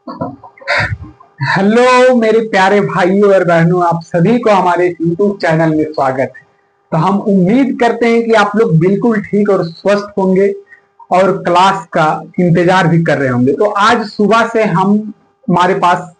Hello मेरे प्यारे भाइयों और बहनों, आप सभी को हमारे YouTube चैनल में स्वागत है। तो हम उम्मीद करते हैं कि आप लोग बिल्कुल ठीक और स्वस्थ होंगे और क्लास का इंतजार भी कर रहे होंगे। तो आज सुबह से हमारे पास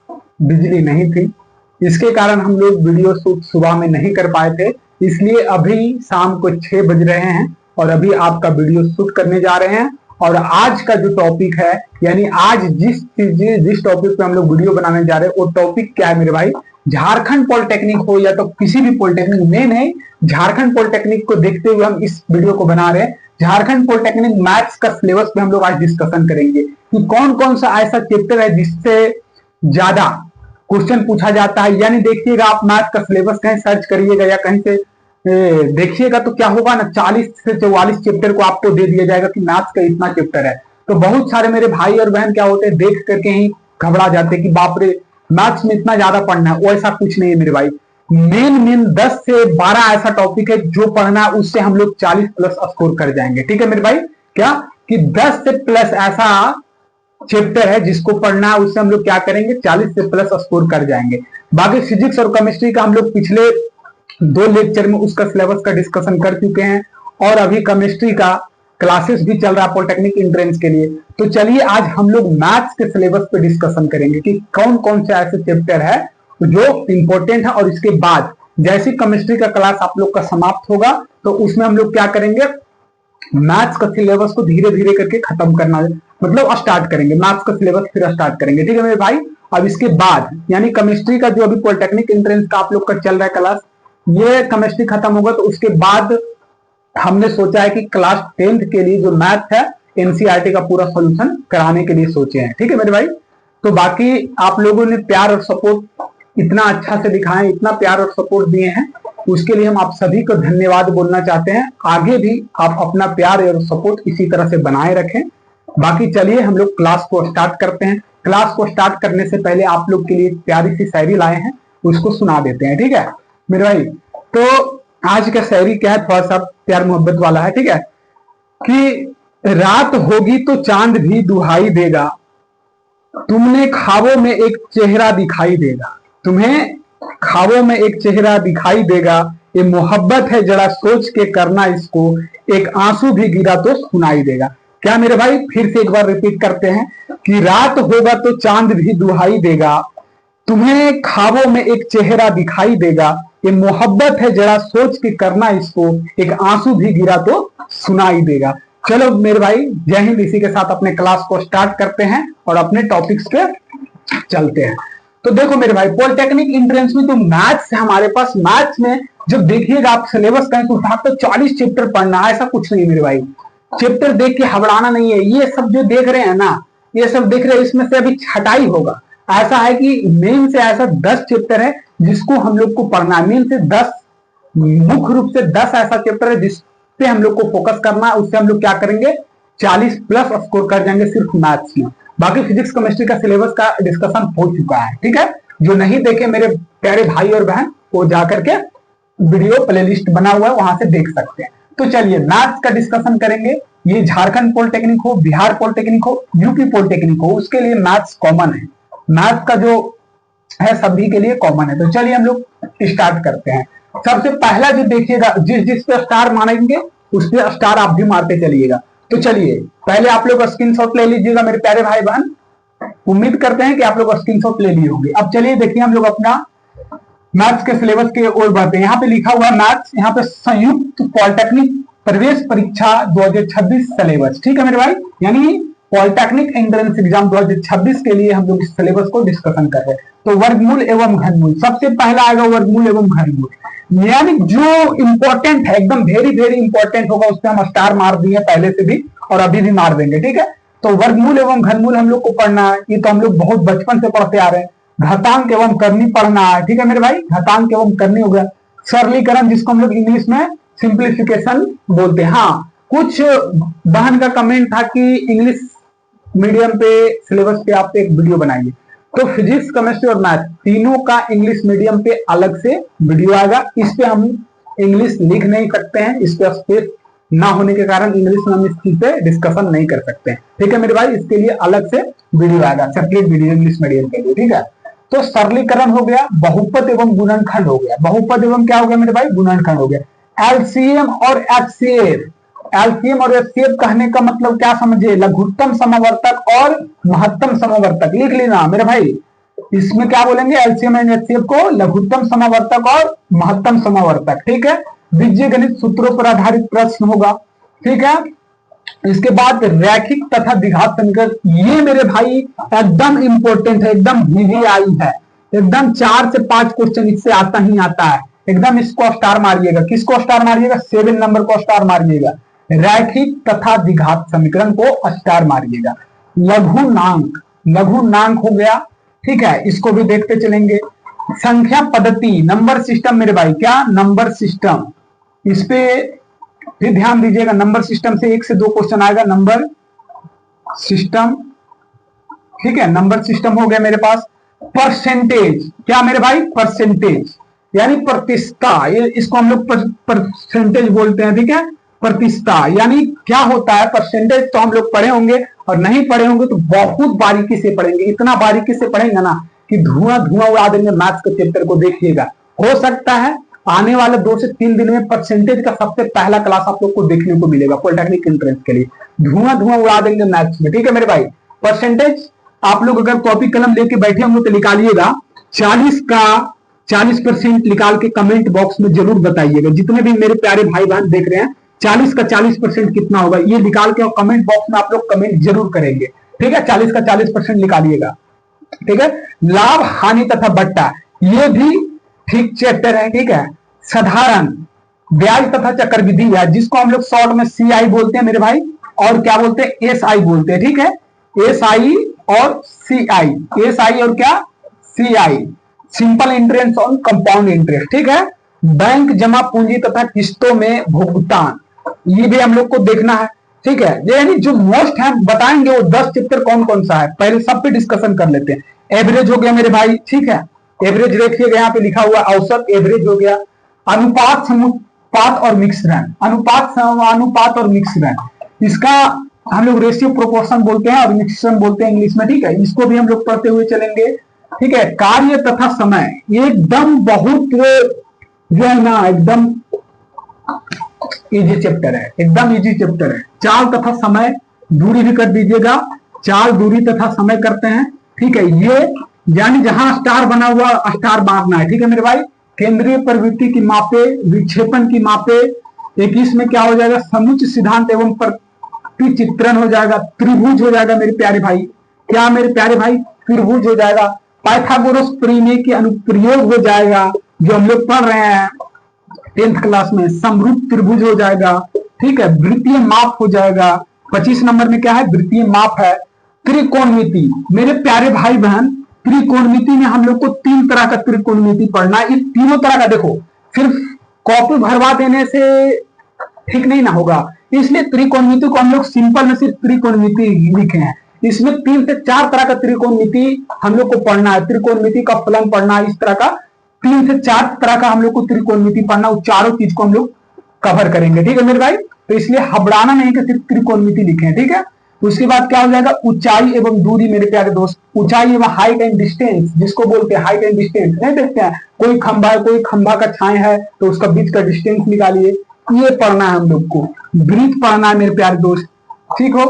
बिजली नहीं थी, इसके कारण हम लोग वीडियो शूट सुबह में नहीं कर पाए थे। इसलिए अभी शाम को 6 बज रहे हैं और अभी आपका वीडियो शूट करने जा रहे हैं। और आज का जो टॉपिक है, यानी आज जिस टॉपिक पे हम लोग वीडियो बनाने जा रहे हैं, वो टॉपिक क्या है मेरे भाई? झारखंड पॉलिटेक्निक हो या तो किसी भी पॉलिटेक्निक, मेन है झारखंड पॉलिटेक्निक को देखते हुए हम इस वीडियो को बना रहे हैं। झारखंड पॉलिटेक्निक मैथ्स का सिलेबस पे हम लोग आज डिस्कशन करेंगे कि कौन कौन सा ऐसा चैप्टर है जिससे ज्यादा क्वेश्चन पूछा जाता है। यानी देखिएगा, आप मैथ का सिलेबस कहीं सर्च करिएगा या कहीं से देखिएगा तो क्या होगा ना, 40 से 44 चैप्टर को आपको दे दिया जाएगा कि मैथ्स का इतना चैप्टर है। तो बहुत सारे मेरे भाई और बहन क्या होते हैं, देख करके ही घबरा जाते हैं कि बाप रे, मैथ्स में इतना ज्यादा पढ़ना है। वो ऐसा कुछ नहीं है मेरे भाई। मेन 10 से 12 ऐसा टॉपिक है जो पढ़ना है, उससे हम लोग 40 प्लस स्कोर कर जाएंगे। ठीक है मेरे भाई, क्या कि 10 से प्लस ऐसा चैप्टर है जिसको पढ़ना है, उससे हम लोग क्या करेंगे, 40 से प्लस स्कोर कर जाएंगे। बाकी फिजिक्स और केमिस्ट्री का हम लोग पिछले 2 लेक्चर में उसका सिलेबस का डिस्कशन कर चुके हैं और अभी केमिस्ट्री का क्लासेस भी चल रहा है पॉलिटेक्निक एंट्रेंस के लिए। तो चलिए आज हम लोग मैथ्स के सिलेबस पे डिस्कशन करेंगे कि कौन कौन से ऐसे चैप्टर है जो इंपॉर्टेंट है। और इसके बाद जैसे केमिस्ट्री का क्लास आप लोग का समाप्त होगा तो उसमें हम लोग क्या करेंगे, मैथ्स का सिलेबस को धीरे धीरे करके खत्म करना, मतलब स्टार्ट करेंगे मैथ्स का सिलेबस, फिर स्टार्ट करेंगे। ठीक है मेरे भाई। अब इसके बाद यानी केमिस्ट्री का जो अभी पॉलिटेक्निक एंट्रेंस का आप लोग का चल रहा है क्लास, ये केमिस्ट्री खत्म होगा तो उसके बाद हमने सोचा है कि क्लास 10th के लिए जो मैथ है, एनसीईआरटी का पूरा सॉल्यूशन कराने के लिए सोचे हैं। ठीक है मेरे भाई। तो बाकी आप लोगों ने प्यार और सपोर्ट इतना अच्छा से दिखाए, इतना प्यार और सपोर्ट दिए हैं, उसके लिए हम आप सभी को धन्यवाद बोलना चाहते हैं। आगे भी आप अपना प्यार और सपोर्ट इसी तरह से बनाए रखें। बाकी चलिए हम लोग क्लास को स्टार्ट करते हैं। क्लास को स्टार्ट करने से पहले आप लोग के लिए प्यारी सी शायरी लाए हैं, उसको सुना देते हैं। ठीक है मेरे भाई। तो आज का शायरी क्या है, थोड़ा सा प्यार मोहब्बत वाला है। ठीक है कि रात होगी तो चांद भी दुहाई देगा, तुमने ख्वाबों में एक चेहरा दिखाई देगा, तुम्हें ख्वाबों में एक चेहरा दिखाई देगा, ये मोहब्बत है जरा सोच के करना इसको, एक आंसू भी गिरा तो सुनाई देगा। क्या मेरे भाई, फिर से एक बार रिपीट करते हैं कि रात होगा तो चांद भी दुहाई देगा, तुम्हें ख्वाबों में एक चेहरा दिखाई देगा, ये मोहब्बत है जरा सोच के करना इसको, एक आंसू भी गिरा तो सुनाई देगा। चलो मेरे भाई, जय हिंद। इसी के साथ अपने क्लास को स्टार्ट करते हैं और अपने टॉपिक्स पे चलते हैं। तो देखो मेरे भाई, पॉलिटेक्निक एंट्रेंस में तो मैथ्स है हमारे पास। मैथ्स में जब देखिएगा आप सिलेबस कहें तो 40 चैप्टर पढ़ना है, ऐसा कुछ नहीं मेरे भाई। चैप्टर देख के घबराना नहीं है। ये सब जो देख रहे हैं ना, ये सब देख रहे हैं, इसमें से अभी छटाई होगा। ऐसा है कि मेन से ऐसा 10 चैप्टर है जिसको हम लोग को पढ़ना है। मेन से 10, मुख्य रूप से 10 ऐसा चैप्टर है जिस पे हम लोग को फोकस करना है। उससे हम लोग क्या करेंगे, 40 प्लस स्कोर कर जाएंगे सिर्फ मैथ्स में। बाकी फिजिक्स केमिस्ट्री का सिलेबस का डिस्कशन हो चुका है। ठीक है, जो नहीं देखे मेरे प्यारे भाई और बहन, वो जाकर के वीडियो प्लेलिस्ट बना हुआ है, वहां से देख सकते हैं। तो चलिए मैथ्स का डिस्कशन करेंगे। ये झारखंड पॉलिटेक्निक हो, बिहार पॉलिटेक्निक हो, यूपी पॉलिटेक्निक हो, उसके लिए मैथ्स कॉमन है। मैथ्स का जो है सभी के लिए कॉमन है। तो चलिए हम लोग स्टार्ट करते हैं। सबसे पहला जो देखिएगा, जिस पे स्टार मारेंगे उस पे स्टार आप भी मारते चलिएगा। तो चलिए पहले आप लोग स्क्रीनशॉट ले लीजिएगा मेरे प्यारे भाई बहन। उम्मीद करते हैं कि आप लोग स्क्रीनशॉट ले लिए होंगे। अब चलिए देखिए हम लोग अपना मैथ्स के सिलेबस के ओर बढ़ते हैं। यहाँ पे लिखा हुआ है मैथ्स, यहाँ पे संयुक्त पॉलिटेक्निक प्रवेश परीक्षा 2026 सिलेबस। ठीक है मेरे भाई, यानी पॉलिटेक्निक एंट्रेंस एग्जाम 2026 के लिए हम लोग इस सिलेबस को डिस्कशन कर रहे हैं। तो वर्गमूल एवं घनमूल सबसे पहला आएगा, वर्गमूल एवं घनमूल। यानी जो इंपॉर्टेंट है, एकदम वेरी वेरी इंपॉर्टेंट होगा, उस पर हम स्टार मार दिए पहले से भी और अभी भी मार देंगे। ठीक है, तो वर्गमूल एवं घनमूल हम लोग को पढ़ना है। ये तो हम लोग बहुत बचपन से पढ़ते आ रहे हैं। घातांक एवं करनी पढ़ना है। ठीक है मेरे भाई, घातांक एवं करनी हो गया। सरलीकरण, जिसको हम लोग इंग्लिश में सिंप्लीफिकेशन बोलते हैं। हाँ, कुछ बहन का कमेंट था कि इंग्लिश मीडियम पे सिलेबस पे आप एक वीडियो बनाइए। तो फिजिक्स केमिस्ट्री और मैथ तीनों का इंग्लिश मीडियम पे अलग से वीडियो आएगा। इस पे हम इंग्लिश लिख नहीं सकते हैं, इस पे स्पेस ना होने के कारण इंग्लिश में हम इस चीज पे डिस्कशन नहीं कर सकते हैं। ठीक है मेरे भाई, इसके लिए अलग से वीडियो आएगा, सेपरेट वीडियो इंग्लिश मीडियम के लिए। ठीक है, तो सरलीकरण हो गया, बहुपद एवं गुणनखंड हो गया। बहुपद एवं क्या हो गया मेरे भाई, गुणनखंड हो गया। एलसीएम और एचसीएफ, एलसीएम और एचसीएफ कहने का मतलब क्या समझे, लघुत्तम समवर्तक और महत्तम समवर्तक। लिख लेना मेरे भाई, इसमें क्या बोलेंगे, एलसीएम एंड एचसीएफ को लघुत्तम समवर्तक और महत्तम समवर्तक। ठीक है, बीजगणित सूत्रों पर आधारित प्रश्न होगा। ठीक है, इसके बाद रैखिक तथा द्विघात समीकरण, ये मेरे भाई एकदम इंपॉर्टेंट है, एकदम वीवीआई है, एकदम 4 से 5 क्वेश्चन इससे आता ही आता है। एकदम इसको स्टार मारिएगा। किसको स्टार मारिएगा, 7 नंबर को स्टार मारिएगा। रैखिक तथा द्विघात समीकरण को स्टार मारिएगा। लघुनांक, लघुनांक हो गया। ठीक है, इसको भी देखते चलेंगे। संख्या पद्धति, नंबर सिस्टम मेरे भाई, क्या नंबर सिस्टम, इस पे भी ध्यान दीजिएगा। नंबर सिस्टम से 1 से 2 क्वेश्चन आएगा, नंबर सिस्टम। ठीक है, नंबर सिस्टम हो गया मेरे पास। परसेंटेज, क्या मेरे भाई, परसेंटेज यानी प्रतिशतता, ये इसको हम लोग परसेंटेज बोलते हैं। ठीक है, प्रतिशतता यानी क्या होता है। परसेंटेज तो हम लोग पढ़े होंगे, और नहीं पढ़े होंगे तो बहुत बारीकी से पढ़ेंगे, इतना बारीकी से पढ़ेंगे ना कि धुआं धुआं उड़ा देंगे। मैथ्स के चैप्टर को देखिएगा, हो सकता है आने वाले 2 से 3 दिन में परसेंटेज का सबसे पहला क्लास आप लोग को देखने को मिलेगा पॉलिटेक्निक एंट्रेंस के लिए। धुआं धुआं उड़ा देंगे मैथ्स में। ठीक है मेरे भाई, परसेंटेज आप लोग अगर कॉपी कलम लेके बैठे होंगे तो निकालिएगा। 40 का 40% निकाल के कमेंट बॉक्स में जरूर बताइएगा। जितने भी मेरे प्यारे भाई बहन देख रहे हैं, 40 का 40% कितना होगा ये निकाल के, और कमेंट बॉक्स में आप लोग कमेंट जरूर करेंगे। ठीक है, 40 का 40% निकालिएगा। ठीक है, लाभ हानि तथा बट्टा, ये भी ठीक चैप्टर है। ठीक है, साधारण ब्याज तथा चक्रवृद्धि ब्याज, जिसको हम लोग शॉर्ट में सीआई बोलते हैं मेरे भाई, और क्या बोलते हैं, एसआई बोलते हैं। ठीक है, एसआई और सीआई, एसआई और क्या, सीआई, सिंपल इंटरेस्ट और कंपाउंड इंटरेस्ट। ठीक है, बैंक जमा पूंजी तथा किस्तों में भुगतान, ये भी हम लोग को देखना है। ठीक है, यानी जो मोस्ट है बताएंगे वो 10 चैप्टर कौन कौन सा है, पहले सब पे डिस्कशन कर लेते हैं। एवरेज हो गया मेरे भाई। ठीक है, एवरेज देखिएगा, यहाँ पे लिखा हुआ औसत, एवरेज हो गया। अनुपात, समुपात और मिश्रण, अनुपात और मिश्रण, इसका हम लोग रेशियो प्रोपोर्शन बोलते हैं और मिश्रण बोलते हैं इंग्लिश में। ठीक है, इसको भी हम लोग पढ़ते हुए चलेंगे। ठीक है, कार्य तथा समय, एकदम बहुत जो है ना, एकदम इजी चैप्टर है, एकदम इजी चैप्टर है। चाल तथा समय, दूरी भी कर दीजिएगा, चाल, दूरी तथा समय करते हैं। ठीक है, ये यानी जहां स्टार बना हुआ स्टार मारना है। ठीक है मेरे भाई, केंद्रीय प्रवृत्ति की मापे, विक्षेपण की मापे, 21 में क्या हो जाएगा, समुच्चय सिद्धांत एवं प्रतिचित्रण हो जाएगा। त्रिभुज हो जाएगा मेरे प्यारे भाई, क्या मेरे प्यारे भाई, त्रिभुज हो जाएगा। पाइथागोरस प्रमेय के अनुप्रयोग हो जाएगा, जो हम लोग पढ़ रहे हैं 10th क्लास में। समरूप त्रिभुज हो जाएगा। ठीक है, वृत्तीय माप हो जाएगा। 25 नंबर में क्या है, वृत्तीय माप है। त्रिकोणमिति, मेरे प्यारे भाई बहन, त्रिकोणमिति में हम लोग को 3 तरह का त्रिकोणमिति पढ़ना है। इस तीनों तरह का देखो, सिर्फ कॉपी भरवा देने से ठीक नहीं ना होगा, इसलिए त्रिकोणमिति को हम लोग सिंपल में सिर्फ त्रिकोणमिति लिखे हैं। इसमें 3 से 4 तरह का त्रिकोणमिति हम लोग को पढ़ना है। त्रिकोणमिति का फलन पढ़ना है, इस तरह का 3 से 4 तरह का हम लोग को त्रिकोणमिति पढ़ना, वो चारों चीज को हम लोग कवर करेंगे। ठीक है मेरे भाई, तो इसलिए हबड़ाना नहीं कि सिर्फ त्रिकोणमिति लिखे हैं। ठीक है, उसके बाद क्या हो जाएगा, ऊंचाई एवं दूरी मेरे प्यारे दोस्त, ऊंचाई एवं हाइट एंड डिस्टेंस, जिसको बोलते हैं हाइट एंड डिस्टेंस। नहीं देखते हैं, कोई खंभा है, कोई खंभा का छाया है, तो उसका बीच का डिस्टेंस निकालिए, ये पढ़ना है हम लोग को। वृत्त पढ़ना है मेरे प्यारे दोस्त, ठीक हो।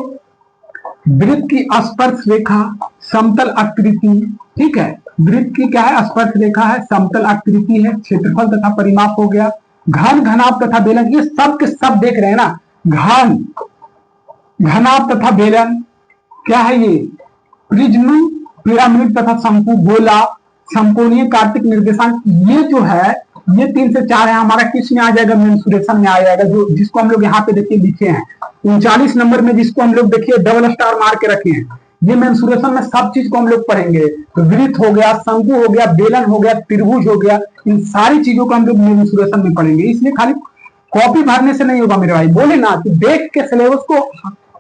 वृत्त की स्पर्श रेखा, समतल आकृति। ठीक है, वृत्त की क्या है, स्पर्श रेखा है, समतल आकृति है, क्षेत्रफल तथा परिमाप हो गया। घन, घनाभ तथा बेलन, ये सब के सब देख रहे हैं ना। घन, घनाभ तथा बेलन क्या है, ये प्रिज्म, पिरामिड तथा शंकु, गोला, समकोणीय, कार्तिक निर्देशांक, ये जो है ये 3 से 4 है। हमारा किस में आ जाएगा, मेंसुरेशन में आ जाएगा, जो जिसको हम लोग यहाँ पे देखिए लिखे हैं 39 नंबर में, जिसको हम लोग देखिए डबल स्टार मार के रखे हैं। ये मेंसुरेशन में सब चीज को हम लोग पढ़ेंगे। तो वृत्त हो गया, शंकु हो गया, बेलन हो गया, त्रिभुज हो गया, इन सारी चीजों को हम लोग मेंसुरेशन में पढ़ेंगे। इसलिए खाली कॉपी भरने से नहीं होगा मेरे भाई, बोले ना कि देख के सिलेबस को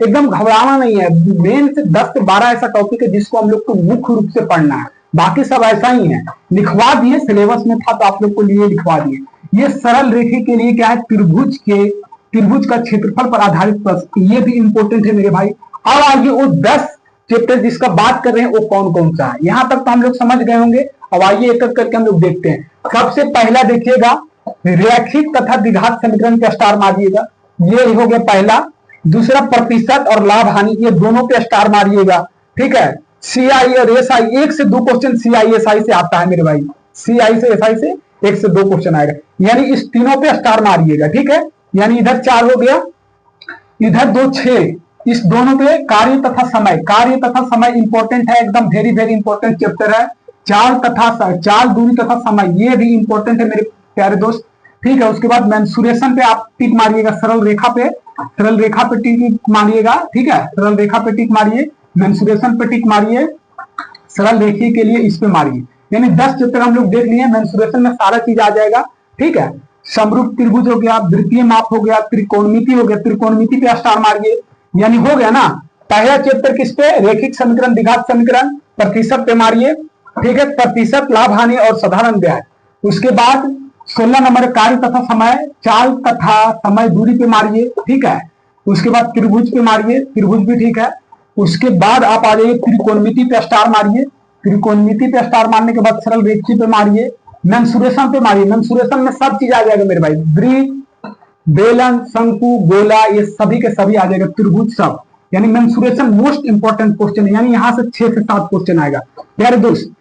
एकदम घबराना नहीं है। मेन से 10 से 12 ऐसा टॉपिक है जिसको हम लोग को मुख्य रूप से पढ़ना है, बाकी सब ऐसा ही है। लिखवा दिए, सिलेबस में था तो आप लोग को लिए लिखवा दिए। ये सरल रेखा के लिए क्या है, त्रिभुज के त्रिभुज का क्षेत्रफल पर आधारित प्रश्न, ये भी इंपॉर्टेंट है मेरे भाई। अब आगे वो 10 चैप्टर जिसका बात कर रहे हैं वो कौन कौन सा है, यहां तक तो हम लोग समझ गए होंगे। अब आइए एक एक करके हम लोग देखते हैं। सबसे पहला देखिएगा रैखिक तथा द्विघात समीकरण पे स्टार मारिएगा, ये हो गया पहला। दूसरा प्रतिशत और लाभ हानि, ये दोनों पे स्टार मारिएगा, ठीक है। सीआई और एसआई, 1 से 2 क्वेश्चन सीआई एसआई से आता है मेरे भाई, सीआई से एसआई से 1 से 2 क्वेश्चन आएगा, यानी इस तीनों पे स्टार मारिएगा, ठीक है। यानी इधर 4 हो गया, इधर 2 6, इस दोनों पे कार्य तथा समय, कार्य तथा समय इंपॉर्टेंट है एकदम, वेरी वेरी इंपॉर्टेंट चैप्टर है। चाल दूरी तथा समय, ये भी इंपॉर्टेंट है मेरे प्यारे दोस्त, ठीक है। उसके बाद मेंसुरेशन पे आप टिक मारिएगा, सरल रेखा पे टिक मारिएगा, ठीक है। सरल रेखा पे टिक मारिए, मेंसुरेशन पे टिक मारिए, सरल रेखीय के लिए इस पे मारिए। यानी 10 चैप्टर हम लोग देख लिए, मेंसुरेशन में सारा चीज आ जाएगा, ठीक है। समरूप त्रिभुज हो गया, वृत्तीय माप हो गया, त्रिकोणमिति हो गया, त्रिकोणमिति पे स्टार मारिए, यानी हो गया ना। पहला चैप्टर किस पे, रैखिक समीकरण, द्विघात समीकरण, प्रतिशत पे मारिए, ठीक है। प्रतिशत, लाभ हानि और साधारण ब्याज। उसके बाद 16 नंबर कार्य तथा समय, चाल तथा समय दूरी पे मारिए, ठीक है। उसके बाद त्रिभुज पे मारिए, त्रिभुज भी ठीक है। उसके बाद आप आ जाइए त्रिकोणमिति पे स्टार मारिए, त्रिकोणमिति पे स्टार मारने के बाद सरल रेखीय पे मारिए, मेंसुरेशन पे मारिए, मेंसुरेशन में सब चीज आ जाएगा मेरे भाई, वृत्त, बेलन, शंकु, गोला, ये सभी के सभी आ जाएगा, त्रिभुज सब। यानी मेंसुरेशन मोस्ट इंपॉर्टेंट क्वेश्चन है, यानी यहां से 6 से 7 क्वेश्चन आएगा प्यारे दोस्त।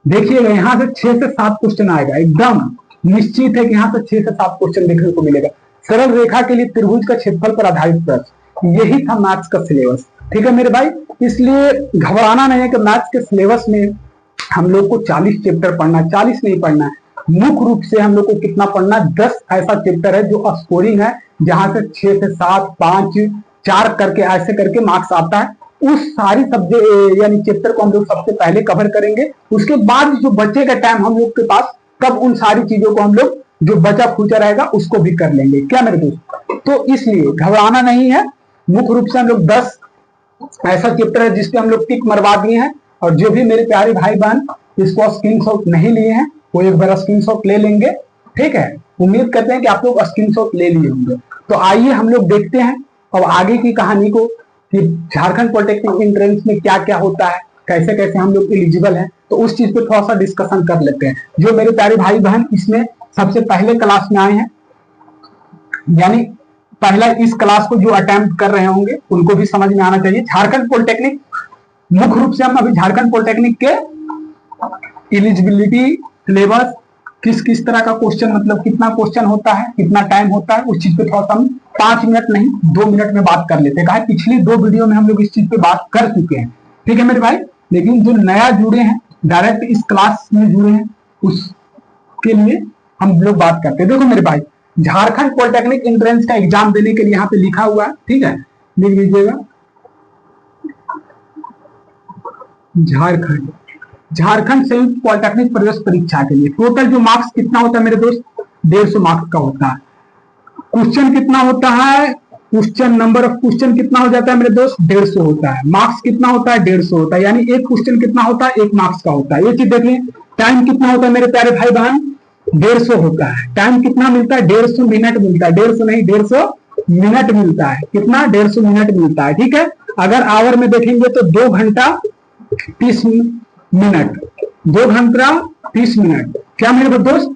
देखिएगा यहां से 6 से 7 क्वेश्चन आएगा, एकदम निश्चित है कि यहां से 6 से 7 क्वेश्चन देखने को मिलेगा। सरल रेखा के लिए त्रिभुज का क्षेत्रफल पर आधारित प्रश्न, यही था मैथ्स का सिलेबस, ठीक है मेरे भाई। इसलिए घबराना नहीं है कि मैथ्स के सिलेबस में हम लोग को 40 चैप्टर पढ़ना, 40 नहीं पढ़ना है, मुख्य रूप से हम लोग को कितना पढ़ना, 10 ऐसा चैप्टर है जो स्कोरिंग है, जहां से 6 से 7, 5, 4 करके ऐसे करके मार्क्स आता है। उस सारी सब्जेक्ट यानी चैप्टर को हम लोग सबसे पहले कवर करेंगे, उसके बाद जो बचेगा टाइम हम लोग के पास, तब उन सारी चीजों को हम लोग जो बचा खुचा रहेगा उसको भी कर लेंगे, क्या मेरे दोस्त। तो इसलिए घबराना नहीं है, मुख्य रूप से हम लोग 10 ऐसा चैप्टर है जिसपे हम लोग टिक मरवा दिए हैं। और जो भी मेरे प्यारे भाई बहन इसको स्क्रीनशॉट नहीं लिए हैं वो एक बार स्क्रीनशॉट ले लेंगे, ठीक है। उम्मीद करते हैं कि आप लोग स्क्रीनशॉट ले लिए होंगे। तो आइए हम लोग देखते हैं अब आगे की कहानी को, कि झारखंड पॉलिटेक्निक एंट्रेंस में क्या क्या होता है, कैसे कैसे हम लोग एलिजिबल हैं, तो उस चीज पे थोड़ा सा डिस्कशन कर लेते हैं। जो मेरे प्यारे भाई बहन इसमें सबसे पहले क्लास में आए हैं, यानी पहला इस क्लास को जो अटेम्प्ट कर रहे होंगे उनको भी समझ में आना चाहिए। झारखंड पॉलिटेक्निक, मुख्य रूप से हम अभी झारखंड पॉलिटेक्निक के एलिजिबिलिटी सिलेबस, किस किस तरह का क्वेश्चन, मतलब कितना क्वेश्चन होता है, कितना टाइम होता है, उस चीज पे थोड़ा सा हम 5 मिनट नहीं 2 मिनट में बात कर लेते हैं। कहा पिछली 2 वीडियो में हम लोग इस चीज पे बात कर चुके हैं, ठीक है मेरे भाई। लेकिन जो नया जुड़े हैं, डायरेक्ट इस क्लास में जुड़े हैं, उसके लिए हम लोग बात करते हैं। देखो मेरे भाई, झारखंड पॉलिटेक्निक एंट्रेंस का एग्जाम देने के लिए यहाँ पे लिखा हुआ है, ठीक है, लिख लीजिएगा झारखंड संयुक्त पॉलिटेक्निक प्रवेश परीक्षा के लिए टोटल जो मार्क्स कितना होता है मेरे दोस्त, 150 मार्क्स का होता है। क्वेश्चन कितना होता है, क्वेश्चन नंबर ऑफ क्वेश्चन कितना हो जाता है मेरे दोस्त, 150 होता है। मार्क्स कितना होता है, 150 होता है, यानी एक क्वेश्चन कितना होता है, 1 मार्क्स का होता है। ये चीज देख लें। टाइम कितना होता है मेरे प्यारे भाई बहन, 150 होता है। टाइम कितना मिलता है, 150 मिनट मिलता है, 150 नहीं 150 मिनट मिलता है। कितना, 150 मिनट मिलता है, ठीक है। अगर आवर में देखेंगे तो 2 घंटा 30 मिनट, 2 घंटा 30 मिनट। क्या मेरे दोस्त,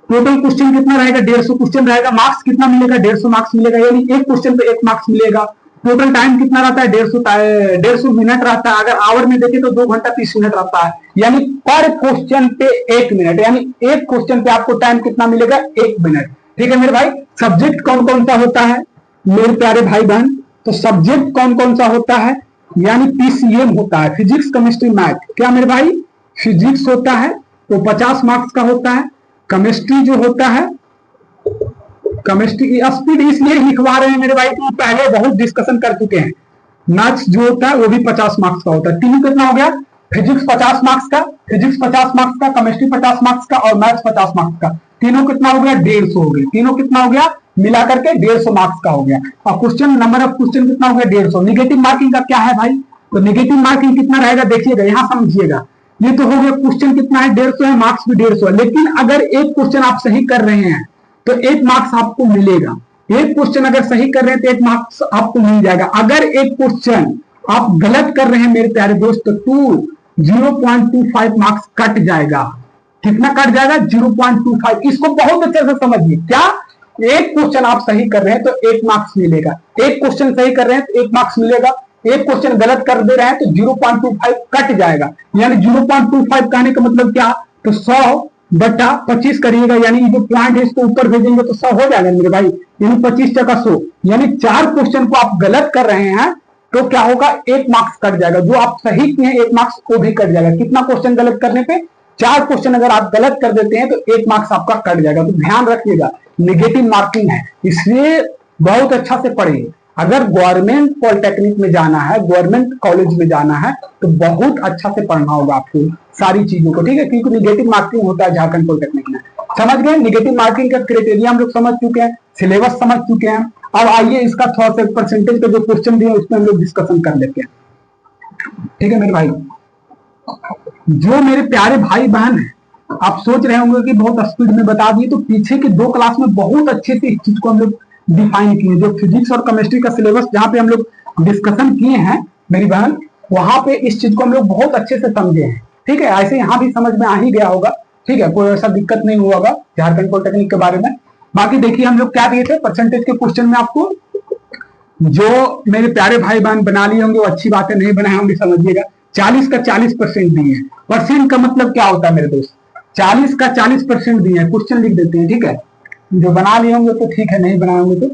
टोटल क्वेश्चन कितना रहेगा, 150 क्वेश्चन रहेगा। मार्क्स कितना मिलेगा, 150 मार्क्स मिलेगा, यानी एक क्वेश्चन पे 1 मार्क्स मिलेगा। टोटल टाइम कितना रहता है, 150 मिनट रहता है। अगर आवर में देखें तो 2 घंटा 30 मिनट रहता है, यानी पर क्वेश्चन पे 1 मिनट, यानी एक क्वेश्चन पे आपको टाइम कितना मिलेगा, 1 मिनट, ठीक है मेरे भाई। सब्जेक्ट कौन कौन सा होता है मेरे प्यारे भाई बहन, तो सब्जेक्ट कौन कौन सा होता है, यानी पीसीएम होता है, फिजिक्स केमिस्ट्री मैथ। क्या मेरे भाई, फिजिक्स होता है तो 50 मार्क्स का होता है। केमिस्ट्री जो होता है, केमिस्ट्री स्पीड इसलिए लिखवा रहे हैं मेरे भाई, तो पहले बहुत डिस्कशन कर चुके हैं। मैथ्स जो होता है वो भी 50 मार्क्स का होता है। तीनों कितना हो गया, फिजिक्स 50 मार्क्स का, केमिस्ट्री 50 मार्क्स का और मैथ्स 50 मार्क्स का। तीनों कितना हो गया, 150 हो गया। तीनों कितना हो गया, मिला करके 150 मार्क्स का हो गया। और क्वेश्चन नंबर ऑफ क्वेश्चन कितना हो गया, 150। निगेटिव मार्किंग का क्या है भाई, तो निगेटिव मार्किंग कितना रहेगा, देखिएगा यहां समझिएगा। ये तो हो गया क्वेश्चन कितना है, 150 है, मार्क्स भी 150 है। लेकिन अगर एक क्वेश्चन आप सही कर रहे हैं तो 1 मार्क्स आपको मिलेगा। एक क्वेश्चन अगर सही कर रहे हैं तो 1 मार्क्स आपको मिल जाएगा। अगर एक क्वेश्चन आप गलत कर रहे हैं मेरे प्यारे दोस्त तो 0.25 मार्क्स कट जाएगा। कितना कट जाएगा? 0.25। इसको बहुत अच्छे से समझिए। क्या? एक क्वेश्चन आप सही कर रहे हैं तो 1 मार्क्स मिलेगा, एक क्वेश्चन सही कर रहे हैं तो 1 मार्क्स मिलेगा, एक क्वेश्चन गलत कर दे रहे हैं तो 0.25 कट जाएगा। यानी 0.25 कहने का मतलब क्या? तो 100/25 करिएगा, यानी जो पॉइंट है इसको ऊपर भेजेंगे तो 100 हो जाएगा मेरे भाई, यानी 25 टका 100। यानी 4 क्वेश्चन को आप गलत कर रहे हैं तो क्या होगा? 1 मार्क्स कट जाएगा। जो आप सही किए हैं 1 मार्क्स वो भी कट जाएगा। कितना क्वेश्चन गलत करने पे? 4 क्वेश्चन अगर आप गलत कर देते हैं तो 1 मार्क्स आपका कट जाएगा। तो ध्यान रखिएगा, नेगेटिव मार्किंग है, इसलिए बहुत अच्छा से पढ़िए। अगर गवर्नमेंट पॉलिटेक्निक में जाना है, गवर्नमेंट कॉलेज में जाना है तो बहुत अच्छा से पढ़ना होगा आपको सारी चीजों को, ठीक है? क्योंकि निगेटिव मार्किंग होता है झारखंड पॉलिटेक्निक में। समझ गए? निगेटिव मार्किंग का क्राइटेरिया हम लोग समझ चुके हैं, सिलेबस समझ चुके हैं। अब आइए इसका थोड़ा सा परसेंटेज का जो क्वेश्चन दिए उसमें हम लोग डिस्कशन कर लेते हैं, ठीक है मेरे भाई? जो मेरे प्यारे भाई बहन है, आप सोच रहे होंगे कि बहुत स्पीड में बता दिए, तो पीछे की 2 क्लास में बहुत अच्छे से इस चीज को हम लोग डिफाइन किए। जो फिजिक्स और केमिस्ट्री का सिलेबस जहां पे हम लोग डिस्कशन किए हैं मेरी बहन, वहां पे इस चीज को हम लोग बहुत अच्छे से समझे हैं, ठीक है? ऐसे यहाँ भी समझ में आ ही गया होगा, ठीक है? कोई ऐसा दिक्कत नहीं हुआ होगा झारखंड पॉलिटेक्निक के बारे में। बाकी देखिए हम लोग क्या दिए थे परसेंटेज के क्वेश्चन में आपको, जो मेरे प्यारे भाई बहन बना लिए होंगे वो अच्छी बातें, नहीं बनाए होंगे समझिएगा। 40 का 40% दिए हैं। परसेंट का मतलब क्या होता है मेरे दोस्त? 40 का 40% दिए हैं। क्वेश्चन लिख देते हैं, ठीक है? जो बना लिए होंगे तो ठीक है, नहीं बनाए होंगे तो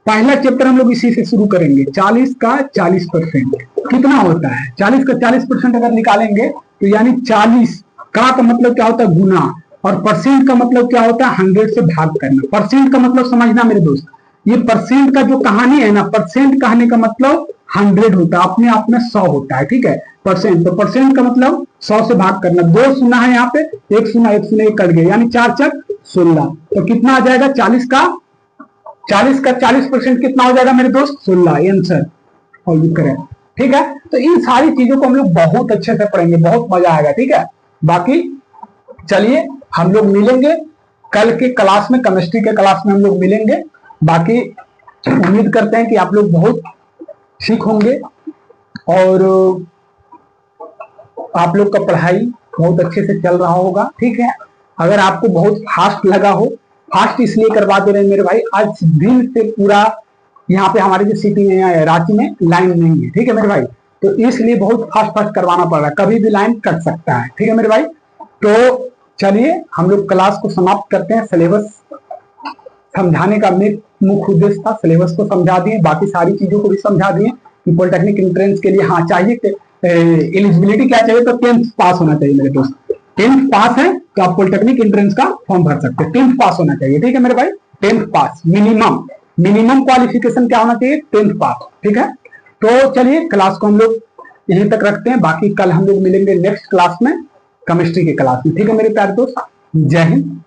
पहला चैप्टर हम लोग इसी से शुरू करेंगे। 40 का 40% कितना होता है? 40 का 40% अगर निकालेंगे तो यानी 40 का मतलब क्या होता है? गुना, और परसेंट का मतलब क्या होता है? 100 से भाग करना। परसेंट का मतलब समझना मेरे दोस्त, ये परसेंट का जो कहानी है ना, परसेंट कहने का मतलब 100 होता है, अपने आप में 100 होता है, ठीक है? परसेंट, तो परसेंट का मतलब 100 से भाग करना। 2 शून्य है यहाँ पे, 1 शून्य 1 शून्य कट गया, यानी 4 4 16। तो कितना आ जाएगा? 40 का 40% कितना हो जाएगा मेरे दोस्त? 16। आंसर और भी करें, ठीक है? तो इन सारी चीजों को हम लोग बहुत अच्छे से पढ़ेंगे, बहुत मजा आएगा, ठीक है? बाकी चलिए हम लोग मिलेंगे कल के क्लास में, केमिस्ट्री के क्लास में हम लोग मिलेंगे। बाकी उम्मीद करते हैं कि आप लोग बहुत ठीक होंगे और आप लोग का पढ़ाई बहुत अच्छे से चल रहा होगा, ठीक है? अगर आपको बहुत फास्ट लगा हो, फास्ट इसलिए करवा दे रहे हैं मेरे भाई, आज दिन से पूरा यहाँ पे हमारे जो सिटी में है रांची में लाइन नहीं है, ठीक है मेरे भाई? तो इसलिए बहुत फास्ट फास्ट करवाना पड़ रहा है, कभी भी लाइन कट सकता है, ठीक है मेरे भाई? तो चलिए हम लोग क्लास को समाप्त करते हैं। सिलेबस समझाने का मुख्य उद्देश्य था, सिलेबस को समझा दिए, बाकी सारी चीजों को भी समझा दिए कि पॉलिटेक्निक एंट्रेंस के लिए हाँ चाहिए एलिजिबिलिटी क्या चाहिए, तो 10th पास होना चाहिए मेरे दोस्त। 10th पास है तो आप पॉलिटेक्निक एंट्रेंस का फॉर्म भर सकते हैं। 10th पास होना चाहिए, ठीक है मेरे भाई? 10th पास मिनिमम क्वालिफिकेशन क्या होना चाहिए? 10th पास, ठीक है? तो चलिए क्लास को हम लोग यहीं तक रखते हैं। बाकी कल हम लोग मिलेंगे नेक्स्ट क्लास में, केमिस्ट्री के क्लास में, ठीक है मेरे प्यारे दोस्त? जय हिंद।